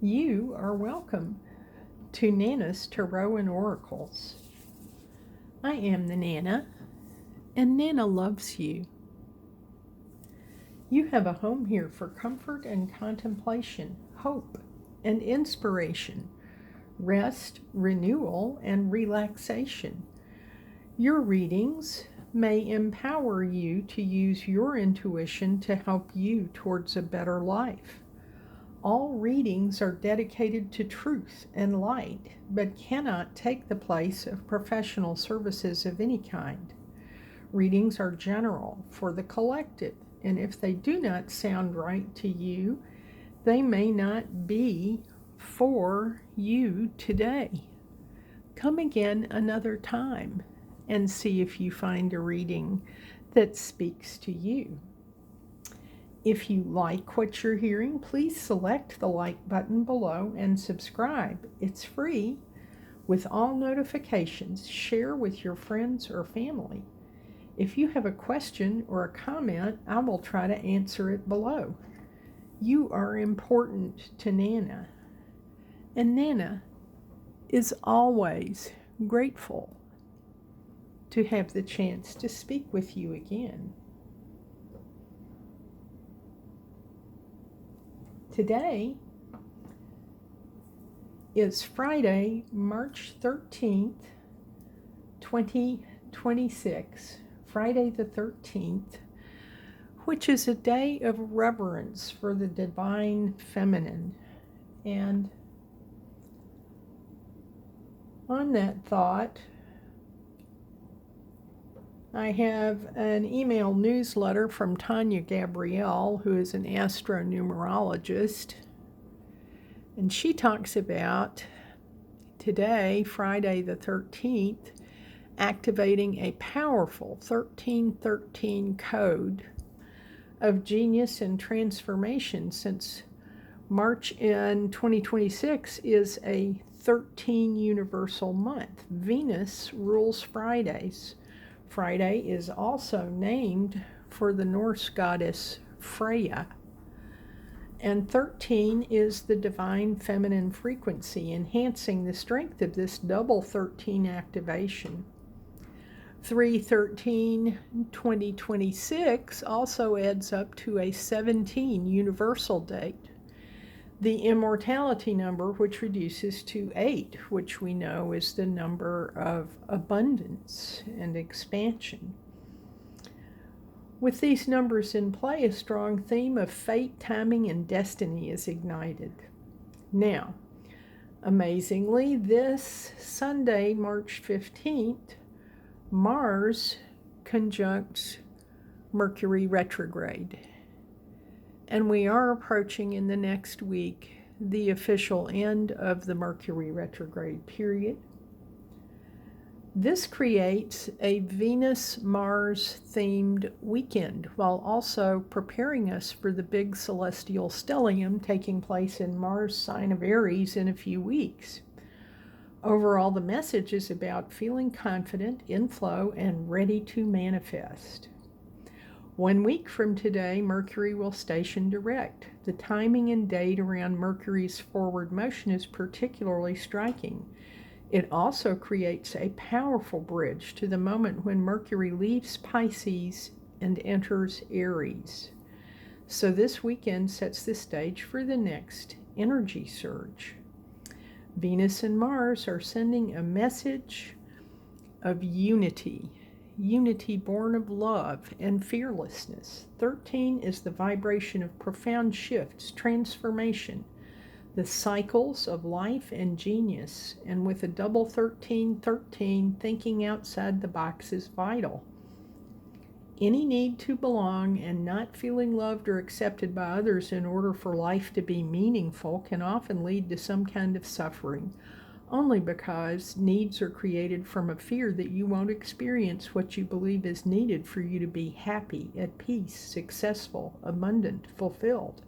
You are welcome to Nana's Tarot and Oracles. I am the Nana, and Nana loves you. You have a home here for comfort and contemplation, hope and inspiration, rest, renewal, and relaxation. Your readings may empower you to use your intuition to help you towards a better life. All readings are dedicated to truth and light, but cannot take the place of professional services of any kind. Readings are general for the collective, and if they do not sound right to you, they may not be for you today. Come again another time and see if you find a reading that speaks to you. If you like what you're hearing, please select the like button below and subscribe. It's free with all notifications. Share with your friends or family. If you have a question or a comment, I will try to answer it below. You are important to Nana, and Nana is always grateful to have the chance to speak with you again. Today is Friday, March 13th, 2026, Friday the 13th, which is a day of reverence for the divine feminine. And on that thought, I have an email newsletter from Tanya Gabrielle, who is an astronumerologist, and she talks about today, Friday the 13th, activating a powerful 1313 code of genius and transformation, since March in 2026 is a 13 universal month. Venus rules Fridays. Friday is also named for the Norse goddess Freya. And 13 is the divine feminine frequency, enhancing the strength of this double 13 activation. 313 2026 also adds up to a 17 universal date. The immortality number, which reduces to 8, which we know is the number of abundance and expansion. With these numbers in play, a strong theme of fate, timing, and destiny is ignited. Now, amazingly, this Sunday, March 15th, Mars conjuncts Mercury retrograde. And we are approaching in the next week the official end of the Mercury retrograde period. This creates a Venus-Mars themed weekend, while also preparing us for the big celestial stellium taking place in Mars' sign of Aries in a few weeks. Overall, the message is about feeling confident, in flow, and ready to manifest. 1 week from today, Mercury will station direct. The timing and date around Mercury's forward motion is particularly striking. It also creates a powerful bridge to the moment when Mercury leaves Pisces and enters Aries. So this weekend sets the stage for the next energy surge. Venus and Mars are sending a message of unity. Unity born of love and fearlessness. 13 is the vibration of profound shifts, transformation, the cycles of life and genius. And with a double 1313, thinking outside the box is vital. Any need to belong and not feeling loved or accepted by others in order for life to be meaningful can often lead to some kind of suffering, only because needs are created from a fear that you won't experience what you believe is needed for you to be happy, at peace, successful, abundant, fulfilled.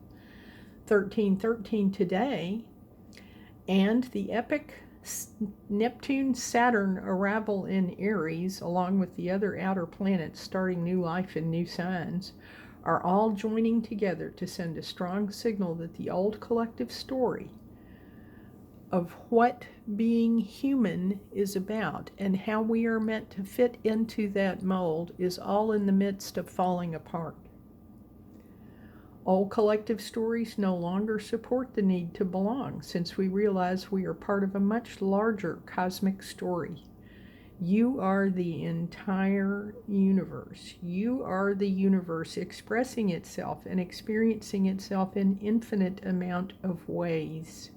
1313 today, and the epic Neptune-Saturn arrival in Aries, along with the other outer planets starting new life in new signs, are all joining together to send a strong signal that the old collective story of what being human is about and how we are meant to fit into that mold is all in the midst of falling apart. Old collective stories no longer support the need to belong, since we realize we are part of a much larger cosmic story. You are the entire universe. You are the universe expressing itself and experiencing itself in infinite amount of ways.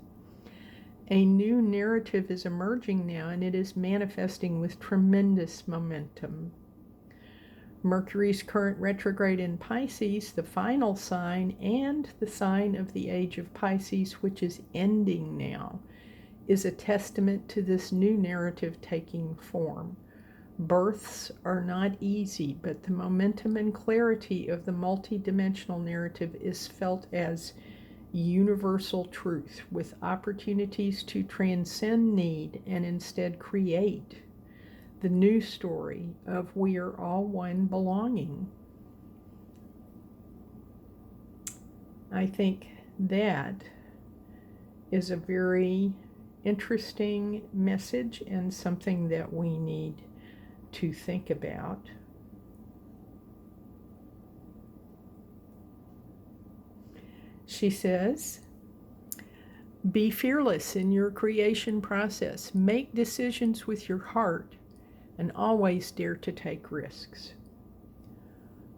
A new narrative is emerging now, and it is manifesting with tremendous momentum. Mercury's current retrograde in Pisces, the final sign and the sign of the age of Pisces, which is ending now, is a testament to this new narrative taking form. Births are not easy, but the momentum and clarity of the multidimensional narrative is felt as universal truth, with opportunities to transcend need and instead create the new story of we are all one belonging. I think that is a very interesting message and something that we need to think about. She says, be fearless in your creation process. Make decisions with your heart and always dare to take risks.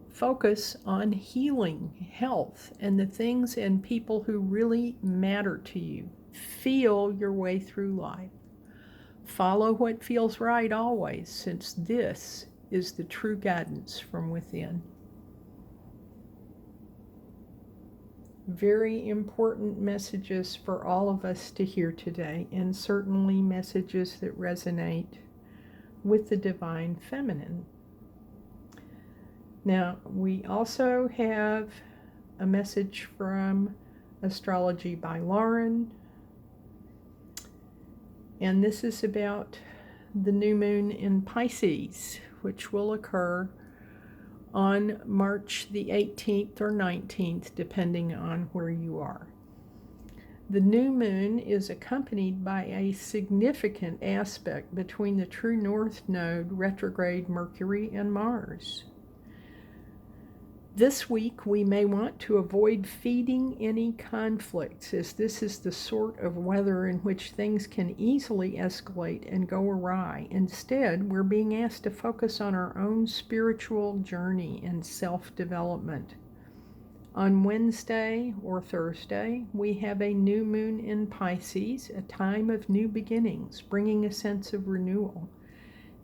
Focus on healing, health, and the things and people who really matter to you. Feel your way through life. Follow what feels right always, since this is the true guidance from within. Very important messages for all of us to hear today, and certainly messages that resonate with the divine feminine. Now, we also have a message from Astrology by Lauren, and this is about the new moon in Pisces, which will occur on March the 18th or 19th, depending on where you are. The new moon is accompanied by a significant aspect between the true north node, retrograde Mercury, and Mars. This week, we may want to avoid feeding any conflicts, as this is the sort of weather in which things can easily escalate and go awry. Instead, we're being asked to focus on our own spiritual journey and self-development. On Wednesday or Thursday, we have a new moon in Pisces, a time of new beginnings, bringing a sense of renewal.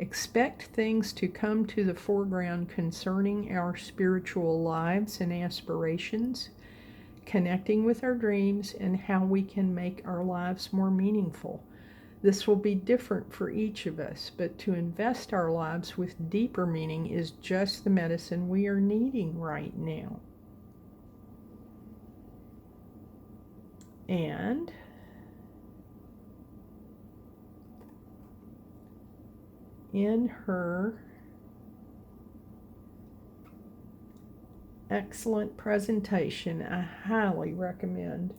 Expect things to come to the foreground concerning our spiritual lives and aspirations, connecting with our dreams, and how we can make our lives more meaningful. This will be different for each of us, but to invest our lives with deeper meaning is just the medicine we are needing right now. And in her excellent presentation, I highly recommend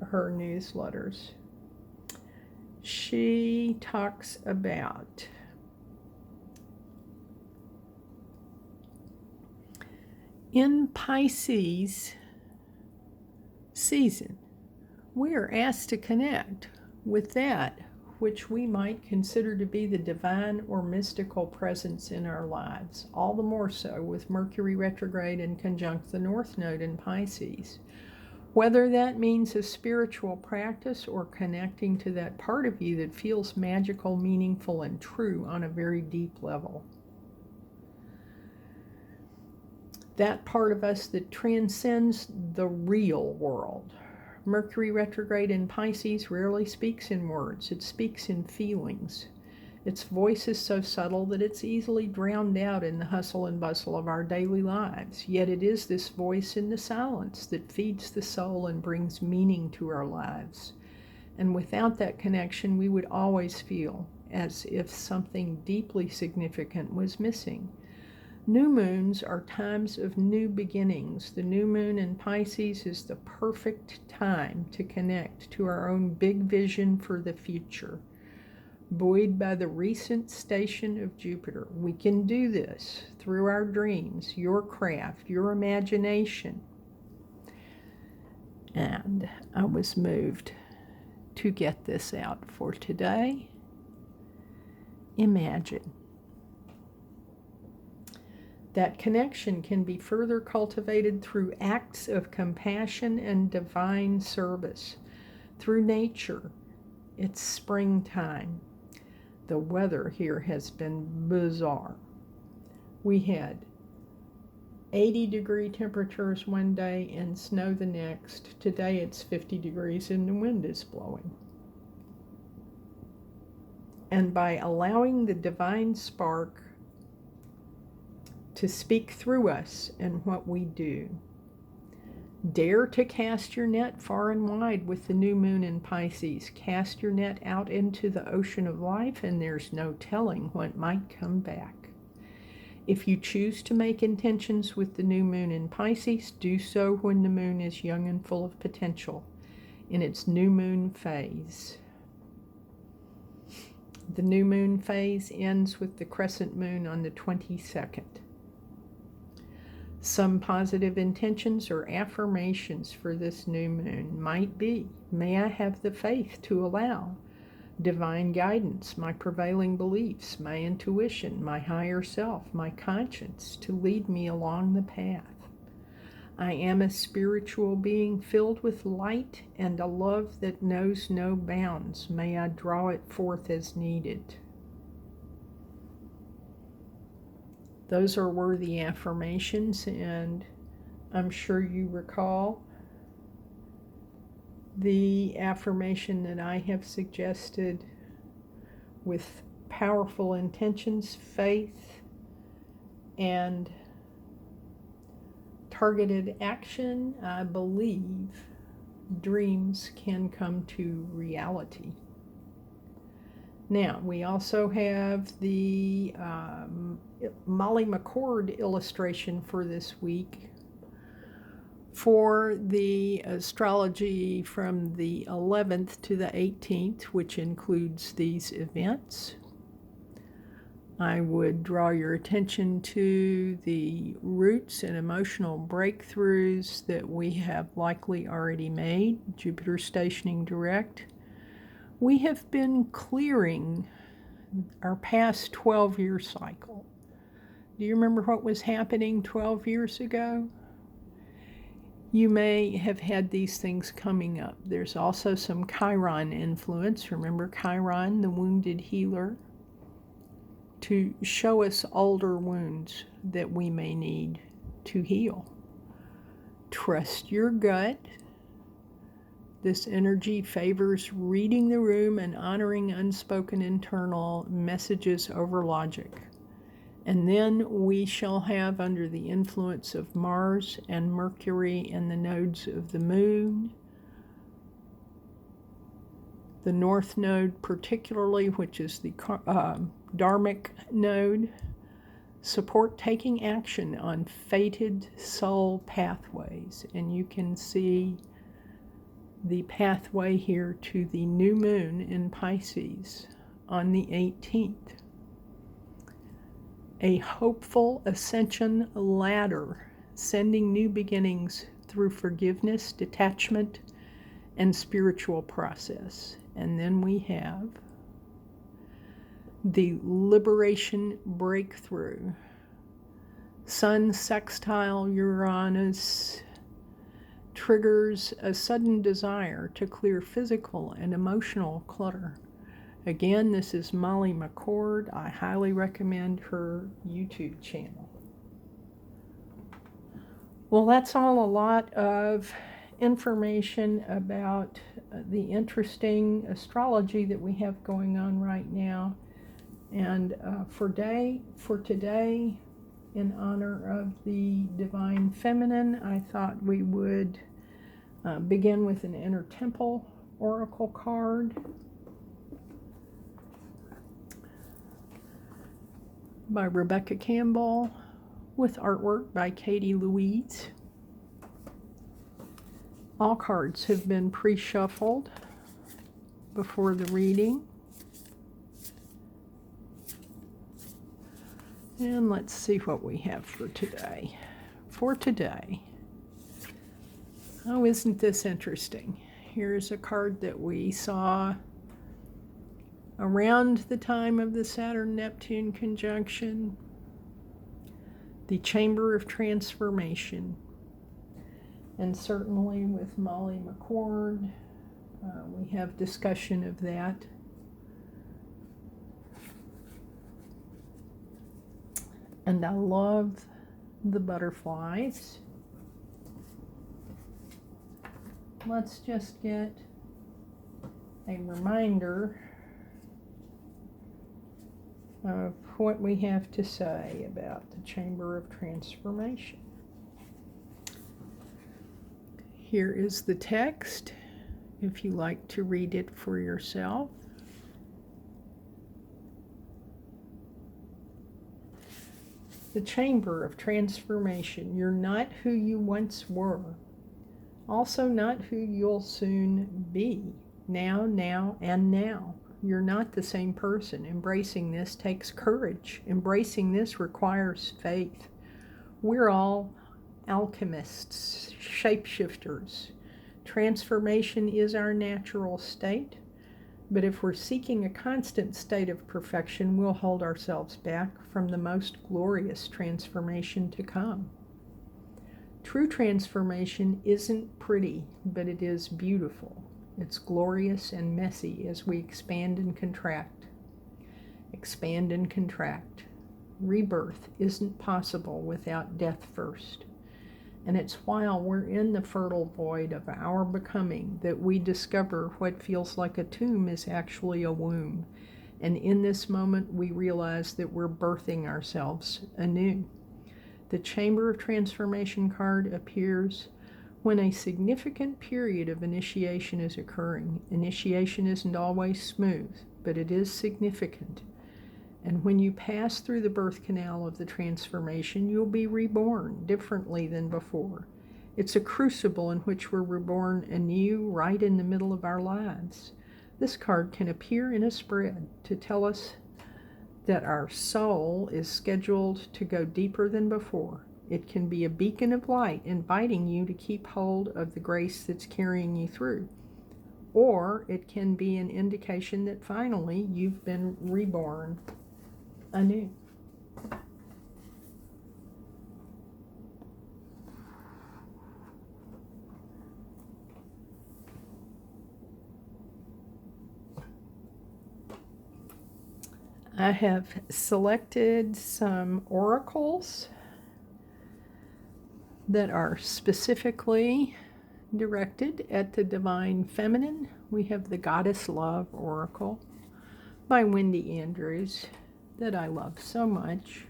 her newsletters. She talks about in Pisces season, we are asked to connect with that which we might consider to be the divine or mystical presence in our lives, all the more so with Mercury retrograde and conjunct the North Node in Pisces. Whether that means a spiritual practice or connecting to that part of you that feels magical, meaningful, and true on a very deep level. That part of us that transcends the real world. Mercury retrograde in Pisces rarely speaks in words. It speaks in feelings. Its voice is so subtle that it's easily drowned out in the hustle and bustle of our daily lives. Yet it is this voice in the silence that feeds the soul and brings meaning to our lives. And without that connection, we would always feel as if something deeply significant was missing. New moons are times of new beginnings. The new moon in Pisces is the perfect time to connect to our own big vision for the future. Buoyed by the recent station of Jupiter, we can do this through our dreams, your craft, your imagination. And I was moved to get this out for today. Imagine. That connection can be further cultivated through acts of compassion and divine service. Through nature. It's springtime. The weather here has been bizarre. We had 80-degree temperatures one day and snow the next. Today it's 50 degrees and the wind is blowing. And by allowing the divine spark to speak through us and what we do, dare to cast your net far and wide with the new moon in Pisces. Cast your net out into the ocean of life, and there's no telling what might come back. If you choose to make intentions with the new moon in Pisces, do so when the moon is young and full of potential in its new moon phase. The new moon phase ends with the crescent moon on the 22nd. Some positive intentions or affirmations for this new moon might be, may I have the faith to allow divine guidance, my prevailing beliefs, my intuition, my higher self, my conscience to lead me along the path. I am a spiritual being filled with light and a love that knows no bounds. May I draw it forth as needed. Those are worthy affirmations, and I'm sure you recall the affirmation that I have suggested with powerful intentions, faith, and targeted action. I believe dreams can come to reality. Now, we also have the Molly McCord illustration for this week for the astrology from the 11th to the 18th, which includes these events. I would draw your attention to the roots and emotional breakthroughs that we have likely already made, Jupiter stationing direct. We have been clearing our past 12-year cycle. Do you remember what was happening 12 years ago? You may have had these things coming up. There's also some Chiron influence. Remember Chiron, the wounded healer, to show us older wounds that we may need to heal. Trust your gut. This energy favors reading the room and honoring unspoken internal messages over logic. And then we shall have, under the influence of Mars and Mercury and the nodes of the moon, the North Node particularly, which is the Dharmic node, support taking action on fated soul pathways. And you can see the pathway here to the new moon in Pisces on the 18th. A hopeful ascension ladder, sending new beginnings through forgiveness, detachment, and spiritual process. And then we have the liberation breakthrough. Sun sextile Uranus triggers a sudden desire to clear physical and emotional clutter. Again, this is Molly McCord. I highly recommend her YouTube channel. Well, that's all a lot of information about the interesting astrology that we have going on right now. And for today, in honor of the Divine Feminine, I thought we would begin with an Inner Temple Oracle card by Rebecca Campbell. with artwork by Katie Louise. All cards have been pre-shuffled before the reading. And let's see what we have for today. Oh, isn't this interesting? Here's a card that we saw around the time of the Saturn-Neptune conjunction. The Chamber of Transformation. And certainly with Molly McCord, we have discussion of that. And I love the butterflies. Let's just get a reminder of what we have to say about the Chamber of Transformation. Here is the text, if you like to read it for yourself. The Chamber of Transformation. You're not who you once were. Also not who you'll soon be. Now, and now. You're not the same person. Embracing this takes courage. Embracing this requires faith. We're all alchemists, shapeshifters. Transformation is our natural state. But if we're seeking a constant state of perfection, we'll hold ourselves back from the most glorious transformation to come. True transformation isn't pretty, but it is beautiful. It's glorious and messy as we expand and contract. Expand and contract. Rebirth isn't possible without death first. And it's while we're in the fertile void of our becoming that we discover what feels like a tomb is actually a womb. And in this moment, we realize that we're birthing ourselves anew. The Chamber of Transformation card appears when a significant period of initiation is occurring. Initiation isn't always smooth, but it is significant. And when you pass through the birth canal of the transformation, you'll be reborn differently than before. It's a crucible in which we're reborn anew right in the middle of our lives. This card can appear in a spread to tell us that our soul is scheduled to go deeper than before. It can be a beacon of light inviting you to keep hold of the grace that's carrying you through. Or it can be an indication that finally you've been reborn anew. I have selected some oracles that are specifically directed at the Divine Feminine. We have the Goddess Love Oracle by Wendy Andrews that I love so much.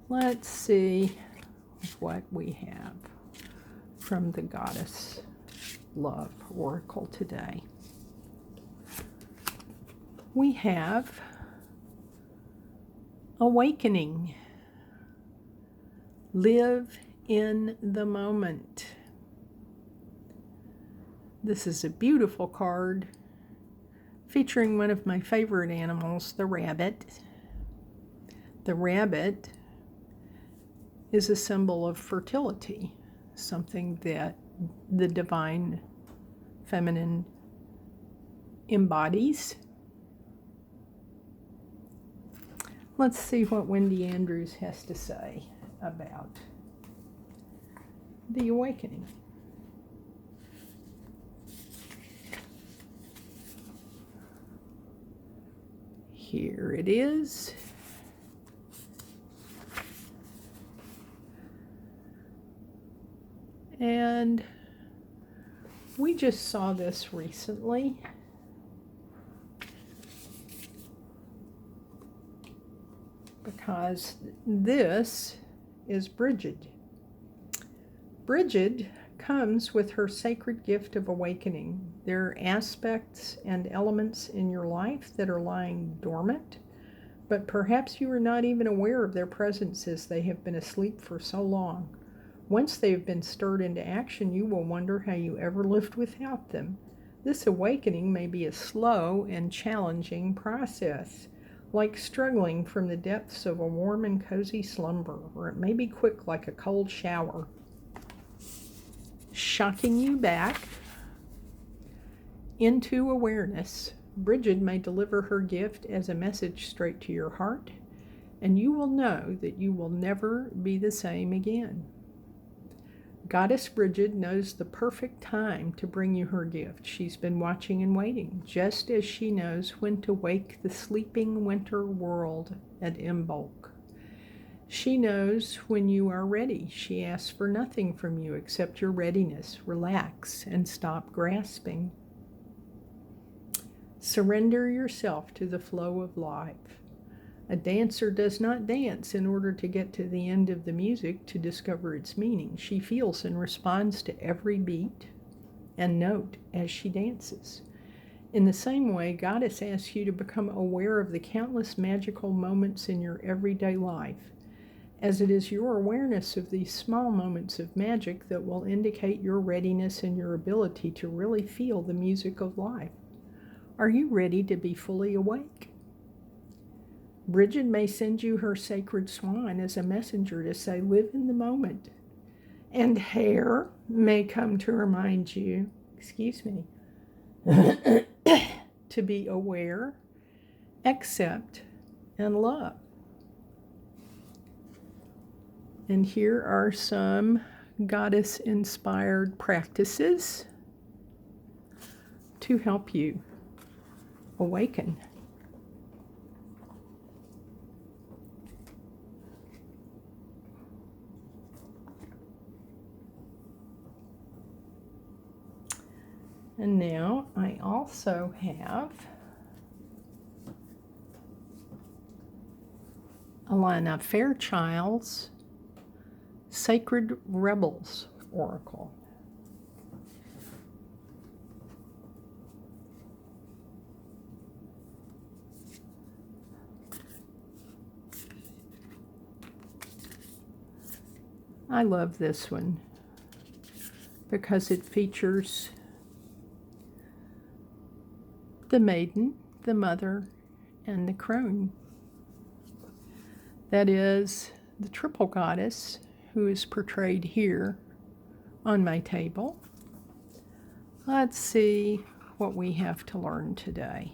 Let's see what we have from the Goddess Love Oracle today. We have awakening. Live in the moment. This is a beautiful card featuring one of my favorite animals, the rabbit. The rabbit is a symbol of fertility, something that the Divine Feminine embodies. Let's see what Wendy Andrews has to say about the awakening. Here it is. And we just saw this recently. Because this is Bridget. Bridget comes with her sacred gift of awakening. There are aspects and elements in your life that are lying dormant, but perhaps you are not even aware of their presence as they have been asleep for so long. Once they have been stirred into action, you will wonder how you ever lived without them. This awakening may be a slow and challenging process, like struggling from the depths of a warm and cozy slumber, or it may be quick like a cold shower, shocking you back into awareness. Bridget may deliver her gift as a message straight to your heart, and you will know that you will never be the same again. Goddess Bridget knows the perfect time to bring you her gift. She's been watching and waiting, just as she knows when to wake the sleeping winter world at Imbolc. She knows when you are ready. She asks for nothing from you except your readiness. Relax and stop grasping. Surrender yourself to the flow of life. A dancer does not dance in order to get to the end of the music to discover its meaning. She feels and responds to every beat and note as she dances. In the same way, Goddess asks you to become aware of the countless magical moments in your everyday life, as it is your awareness of these small moments of magic that will indicate your readiness and your ability to really feel the music of life. Are you ready to be fully awake? Bridget may send you her sacred swan as a messenger to say, live in the moment. And Hare may come to remind you, to be aware, accept, and love. And here are some goddess-inspired practices to help you awaken. And now I also have Alana Fairchild's Sacred Rebels Oracle. I love this one because it features the maiden, the mother, and the crone. That is the triple goddess who is portrayed here on my table. Let's see what we have to learn today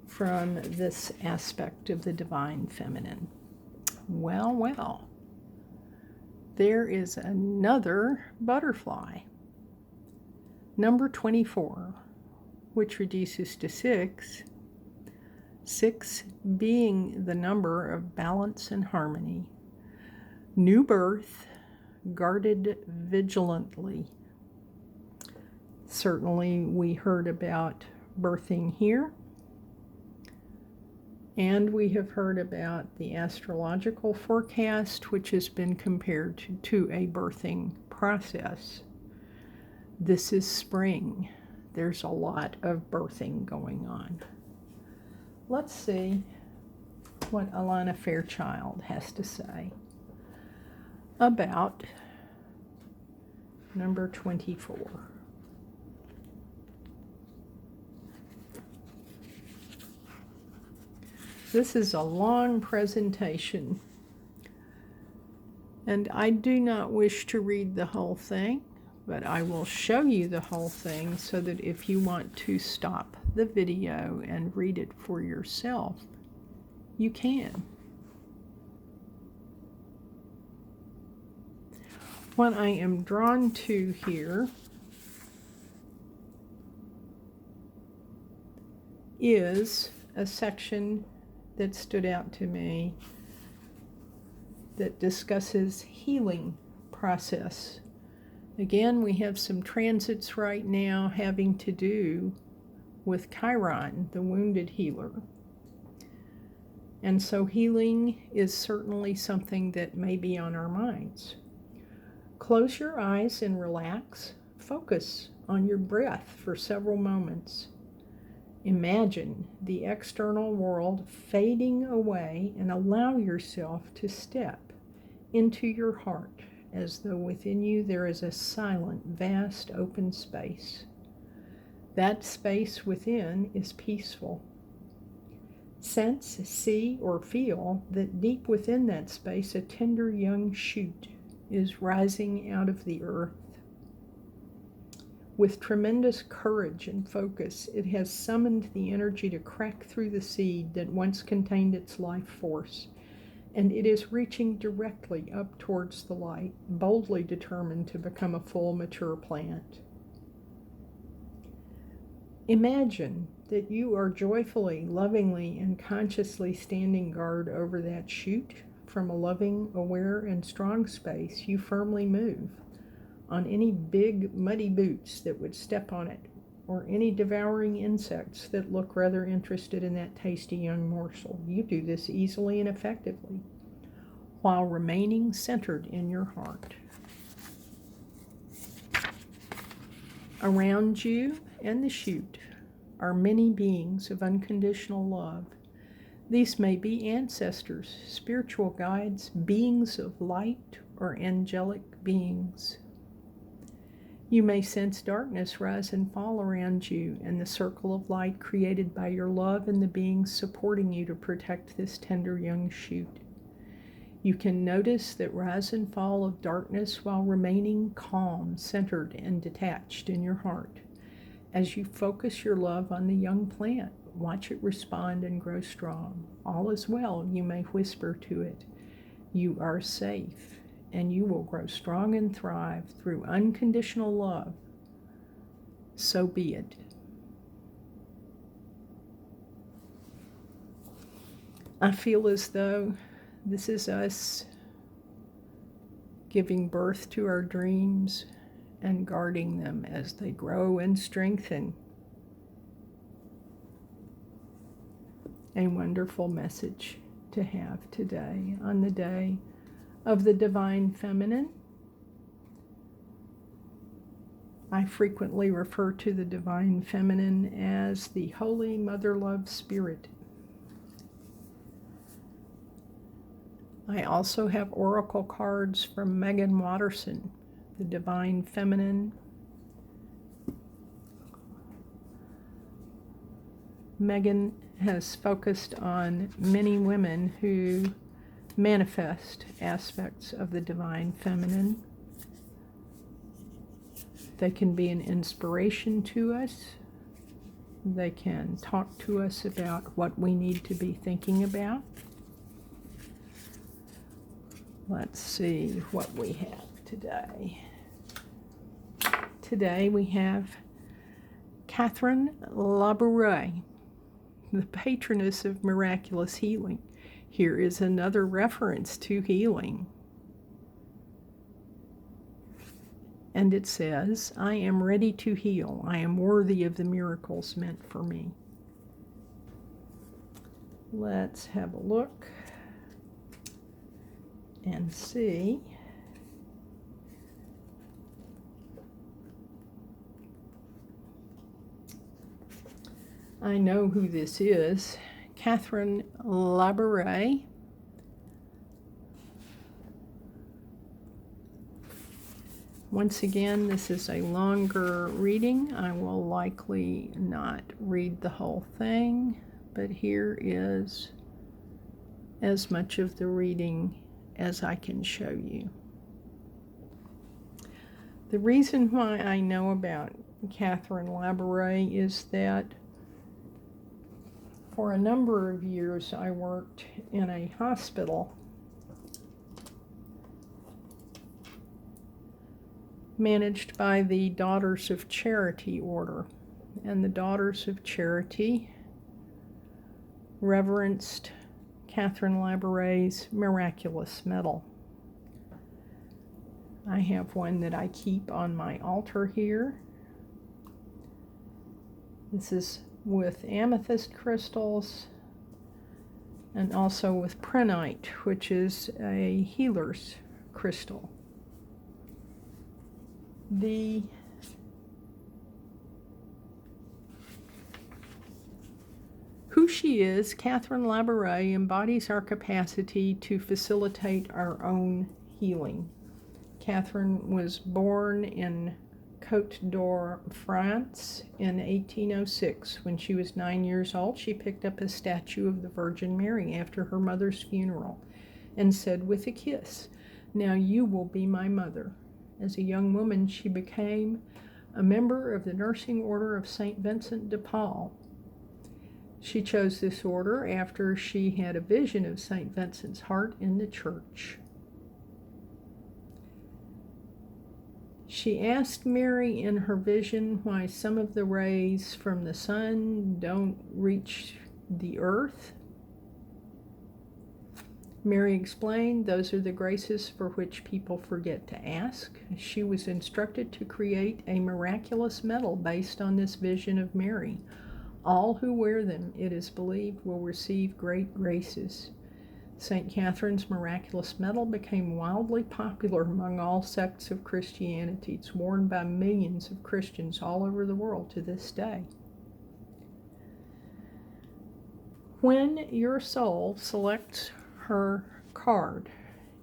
from this aspect of the divine feminine. Well, there is another butterfly, number 24, which reduces to 6, 6 being the number of balance and harmony. New birth, guarded vigilantly. Certainly we heard about birthing here, and we have heard about the astrological forecast, which has been compared to a birthing process. This is spring. There's a lot of birthing going on. Let's see what Alana Fairchild has to say about number 24. This is a long presentation, and I do not wish to read the whole thing, but I will show you the whole thing so that if you want to stop the video and read it for yourself, you can. What I am drawn to here is a section that stood out to me that discusses healing process. Again, we have some transits right now having to do with Chiron, the wounded healer. And so healing is certainly something that may be on our minds. Close your eyes and relax. Focus on your breath for several moments. Imagine the external world fading away and allow yourself to step into your heart as though within you there is a silent, vast, open space. That space within is peaceful. Sense, see, or feel that deep within that space a tender young shoot is rising out of the earth. With tremendous courage and focus, it has summoned the energy to crack through the seed that once contained its life force, and it is reaching directly up towards the light, boldly determined to become a full, mature plant. Imagine that you are joyfully, lovingly, and consciously standing guard over that shoot. From a loving, aware, and strong space, you firmly move on any big, muddy boots that would step on it, or any devouring insects that look rather interested in that tasty young morsel. You do this easily and effectively, while remaining centered in your heart. Around you and the shoot are many beings of unconditional love. These may be ancestors, spiritual guides, beings of light, or angelic beings. You may sense darkness rise and fall around you and the circle of light created by your love and the beings supporting you to protect this tender young shoot. You can notice that rise and fall of darkness while remaining calm, centered, and detached in your heart. As you focus your love on the young plant, watch it respond and grow strong. All is well, you may whisper to it. You are safe, and you will grow strong and thrive through unconditional love. So be it. I feel as though this is us giving birth to our dreams and guarding them as they grow and strengthen. A wonderful message to have today on the day of the Divine Feminine. I frequently refer to the Divine Feminine as the Holy Mother Love Spirit. I also have oracle cards from Megan Watterson, the Divine Feminine. Megan has focused on many women who manifest aspects of the Divine Feminine. They can be an inspiration to us. They can talk to us about what we need to be thinking about. Let's see what we have today. Today we have Catherine Labouré, the patroness of miraculous healing. Here is another reference to healing. And it says, I am ready to heal. I am worthy of the miracles meant for me. Let's have a look and see. I know who this is. Catherine Labouré. Once again, this is a longer reading. I will likely not read the whole thing, but here is as much of the reading as I can show you. The reason why I know about Catherine Labouré is that for a number of years I worked in a hospital managed by the Daughters of Charity Order. And the Daughters of Charity reverenced Catherine Labouré's miraculous medal. I have one that I keep on my altar here. This is with amethyst crystals and also with prehnite, which is a healer's crystal. The Who she is, Catherine Labouré, embodies our capacity to facilitate our own healing. Catherine was born in Côte d'Or, France in 1806. When she was 9 years old, she picked up a statue of the Virgin Mary after her mother's funeral and said with a kiss, "Now you will be my mother." As a young woman, she became a member of the Nursing Order of St. Vincent de Paul. She chose this order after she had a vision of St. Vincent's heart in the church. She asked Mary in her vision why some of the rays from the sun don't reach the earth. Mary explained, "Those are the graces for which people forget to ask." She was instructed to create a miraculous medal based on this vision of Mary. All who wear them, it is believed, will receive great graces. St. Catherine's miraculous medal became wildly popular among all sects of Christianity. It's worn by millions of Christians all over the world to this day. When your soul selects her card,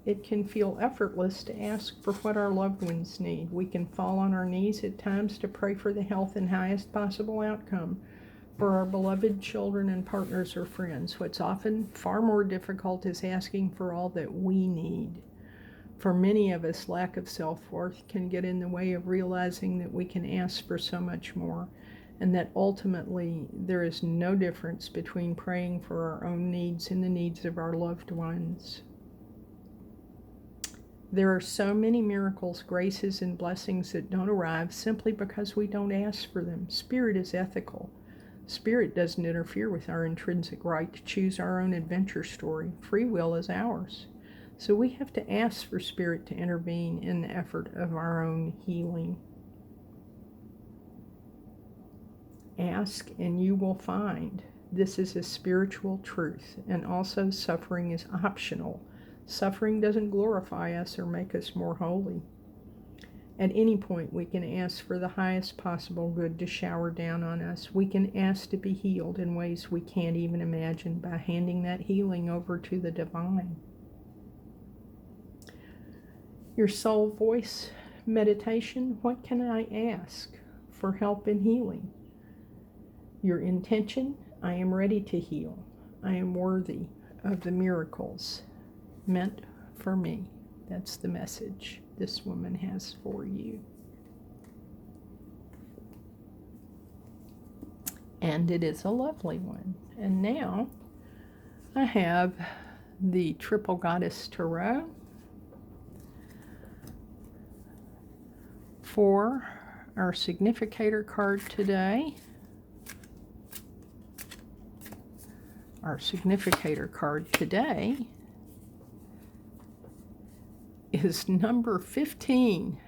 it can feel effortless to ask for what our loved ones need. We can fall on our knees at times to pray for the health and highest possible outcome for our beloved children and partners or friends. What's often far more difficult is asking for all that we need. For many of us, lack of self-worth can get in the way of realizing that we can ask for so much more, and that ultimately there is no difference between praying for our own needs and the needs of our loved ones. There are so many miracles, graces, and blessings that don't arrive simply because we don't ask for them. Spirit is ethical. Spirit doesn't interfere with our intrinsic right to choose our own adventure story. Free will is ours. So we have to ask for Spirit to intervene in the effort of our own healing. Ask and you will find. This is a spiritual truth, and also suffering is optional. Suffering doesn't glorify us or make us more holy. At any point, we can ask for the highest possible good to shower down on us. We can ask to be healed in ways we can't even imagine by handing that healing over to the divine. Your soul voice meditation, what can I ask for help in healing? Your intention, I am ready to heal. I am worthy of the miracles meant for me. That's the message this woman has for you. And it is a lovely one. And now I have the Triple Goddess Tarot for our significator card today. Our significator card today is number 15.